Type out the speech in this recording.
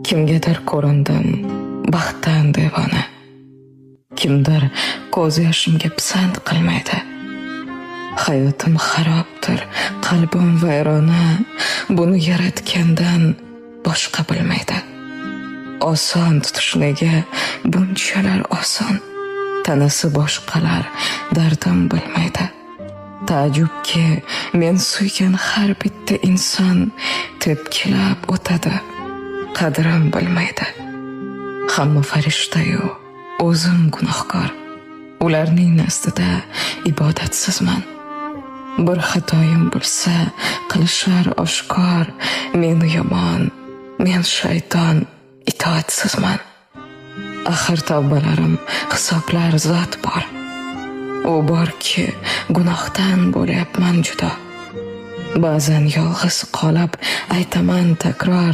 Kimgadir ko'rindim baxtdan devona. Kimdir ko'z yoshimga pisand qilmaydi. Hayotim xarobdir, qalbim vayrona. Buni yaratgandan boshqa bilmaydi. Oson tutishligi bunchalar oson. Tanasi boshqalar dardim bilmaydi. Taajjubki, men suygan har bitta inson tepkilab o'tadi, qadrim bilmaydi. Hamma farishta-yu, o'zim gunohkor. Ularning nazdida ibodatsizman. Bir xatoyim bo'lsa, qilishar oshkor. Men yomon, men shayton, itoatsizman. Axir tavbalarim hisoblar zot bor. U borki, gunohdan bo'lyapman judo. Ba'zan yolg'iz qolib aytaman takror,